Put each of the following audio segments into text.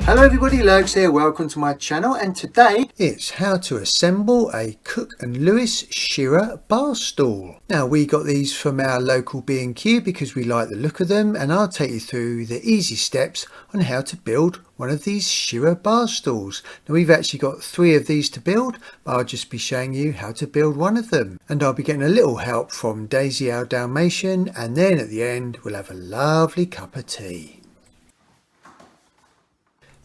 Hello everybody, Lurgs here, welcome to my channel, and today it's how to assemble a Cooke Lewis Shira Barstool. Now we got these from our local B&Q because we like the look of them, and I'll take you through the easy steps on how to build one of these Shira Barstools. Now we've actually got 3 of these to build, but I'll just be showing you how to build one of them. And I'll be getting a little help from Daisy our Dalmatian, and then at the end we'll have a lovely cup of tea.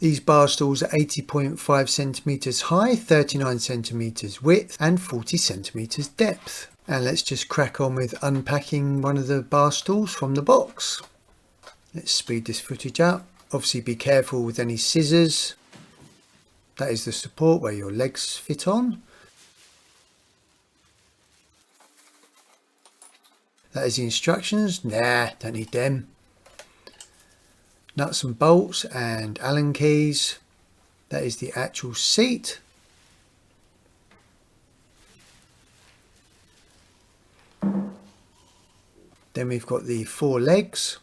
These bar stools are 80.5 centimeters high, 39 centimeters width and 40 centimeters depth. And let's just crack on with unpacking one of the bar stools from the box. Let's speed this footage up. Obviously be careful with any scissors. That is the support where your legs fit on. That is the instructions. Nah, don't need them. Nuts and bolts and Allen keys. That is the actual seat. Then we've got the 4 legs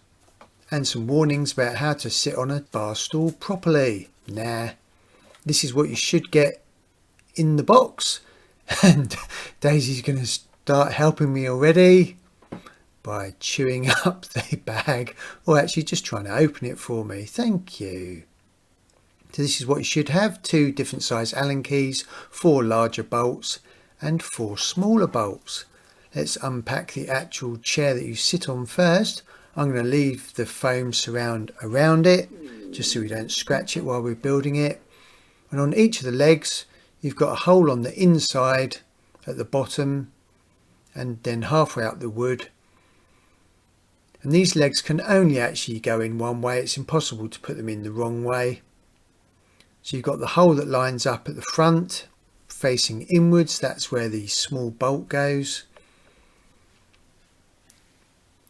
and some warnings about how to sit on a bar stool properly. Nah, this is what you should get in the box. And Daisy's going to start helping me already by chewing up the bag, or actually just trying to open it for me. Thank you. So this is what you should have: 2 different size Allen keys, 4 larger bolts and 4 smaller bolts. Let's unpack the actual chair that you sit on first. I'm going to leave the foam surround around it just so we don't scratch it while we're building it. And on each of the legs you've got a hole on the inside at the bottom and then halfway up the wood. And these legs can only actually go in one way. It's impossible to put them in the wrong way. So you've got the hole that lines up at the front facing inwards. That's where the small bolt goes.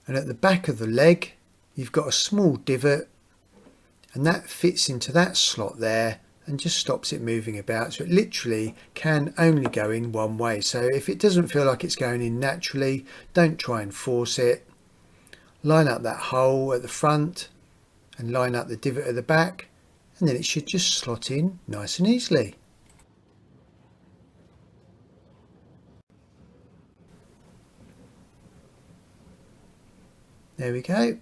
And at the back of the leg you've got a small divot, and that fits into that slot there and just stops it moving about. So it literally can only go in one way. So if it doesn't feel like it's going in naturally, don't try and force it. Line up that hole at the front and line up the divot at the back, and then it should just slot in nice and easily. There we go.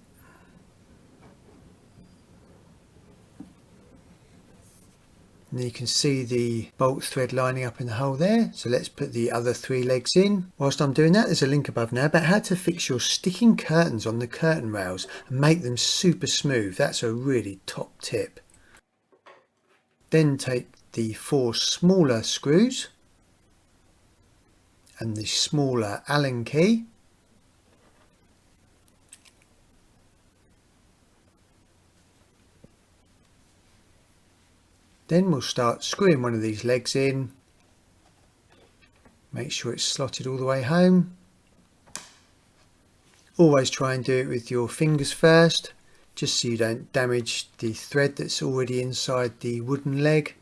And you can see the bolt thread lining up in the hole there. So let's put the other 3 legs in. Whilst I'm doing that, there's a link above now about how to fix your sticking curtains on the curtain rails and make them super smooth. That's a really top tip. Then take the 4 smaller screws and the smaller Allen key. Then we'll start screwing one of these legs in. Make sure it's slotted all the way home. Always try and do it with your fingers first, just so you don't damage the thread that's already inside the wooden leg.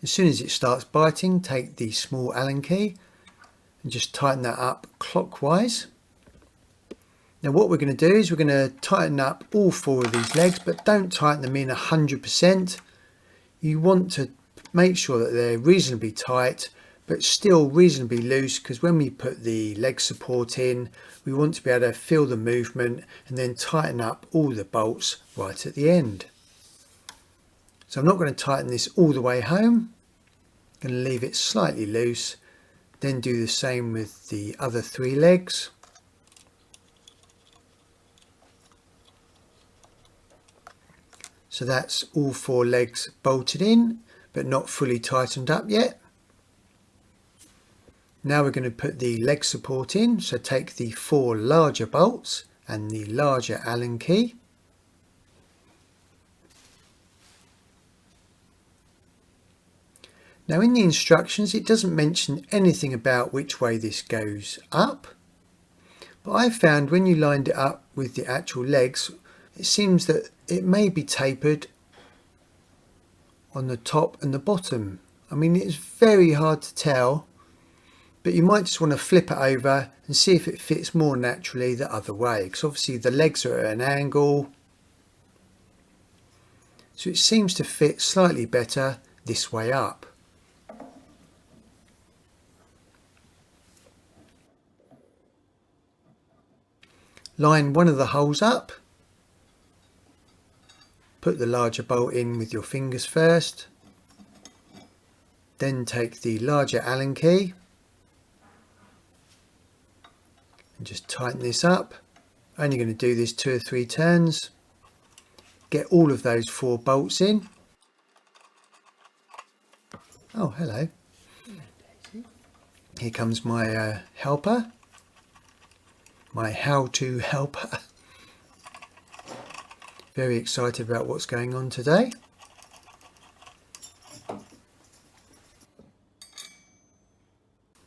As soon as it starts biting, take the small Allen key and just tighten that up clockwise. Now what we're going to do is we're going to tighten up all 4 of these legs, but don't tighten them in 100%. You want to make sure that they're reasonably tight but still reasonably loose, because when we put the leg support in we want to be able to feel the movement and then tighten up all the bolts right at the end. So I'm not going to tighten this all the way home. I'm going to leave it slightly loose, then do the same with the other 3 legs. So that's all 4 legs bolted in, but not fully tightened up yet. Now we're going to put the leg support in. So take the 4 larger bolts and the larger Allen key. Now in the instructions it doesn't mention anything about which way this goes up, but I found when you lined it up with the actual legs, it seems that it may be tapered on the top and the bottom. I mean, it's very hard to tell, but you might just want to flip it over and see if it fits more naturally the other way, because obviously the legs are at an angle. so it seems to fit slightly better this way up. Line one of the holes up, put the larger bolt in with your fingers first, then take the larger Allen key and just tighten this up. Only going to do this 2 or 3 turns. Get all of those 4 bolts in. Oh, hello. Here comes my helper, my how-to helper. Very excited about what's going on today.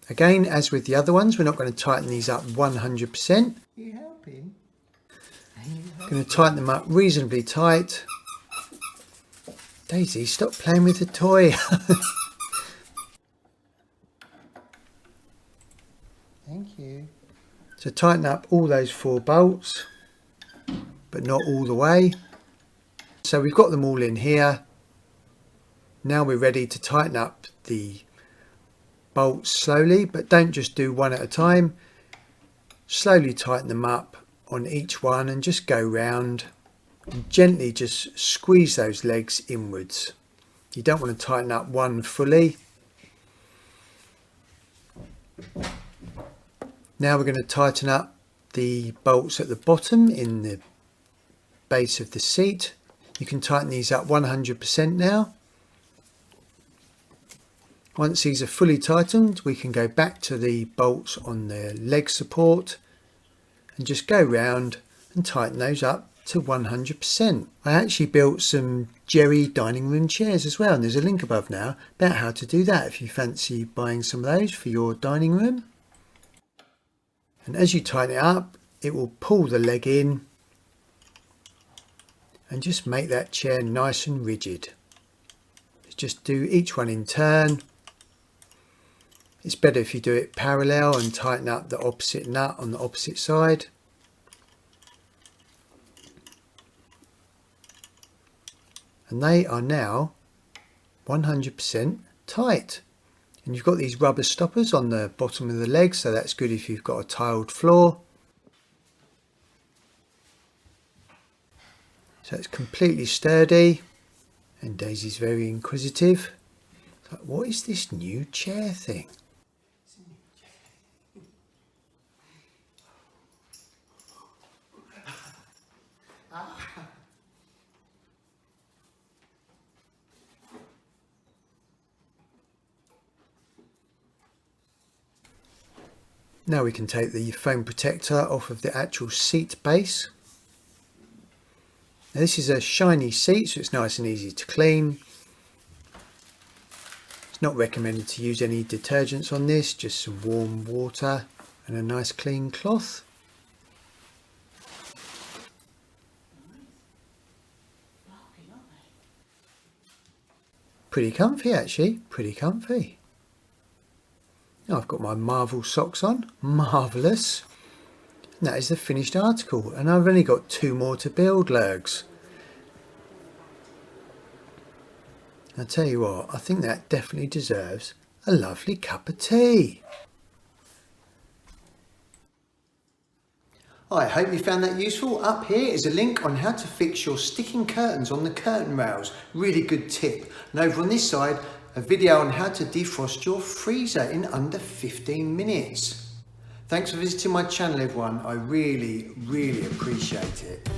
Again, as with the other ones, we're not going to tighten these up 100%. Are you helping? I'm going to tighten them up reasonably tight. Daisy, stop playing with the toy. Thank you. So tighten up all those 4 bolts, but not all the way. So we've got them all in here. Now we're ready to tighten up the bolts slowly, but don't just do one at a time. Slowly tighten them up on each one and just go round and gently just squeeze those legs inwards. You don't want to tighten up one fully. Now we're going to tighten up the bolts at the bottom in the base of the seat. You can tighten these up 100% now. Once these are fully tightened, we can go back to the bolts on the leg support and just go round and tighten those up to 100%. I actually built some Jerry dining room chairs as well, and there's a link above now about how to do that if you fancy buying some of those for your dining room. And as you tighten it up, it will pull the leg in and just make that chair nice and rigid. Just do each one in turn. It's better if you do it parallel and tighten up the opposite nut on the opposite side. And they are now 100% tight. And you've got these rubber stoppers on the bottom of the legs, so that's good if you've got a tiled floor. So it's completely sturdy, and Daisy's very inquisitive. Like, what is this new chair thing? Now we can take the foam protector off of the actual seat base. Now this is a shiny seat, so it's nice and easy to clean. It's not recommended to use any detergents on this, just some warm water and a nice clean cloth. Pretty comfy actually, pretty comfy. Now I've got my Marvel socks on, marvellous. And that is the finished article, and I've only got 2 more to build, Lurgs. I'll tell you what, I think that definitely deserves a lovely cup of tea. I hope you found that useful. Up here is a link on how to fix your sticking curtains on the curtain rails. Really good tip. And over on this side, a video on how to defrost your freezer in under 15 minutes. Thanks for visiting my channel, everyone. I really appreciate it.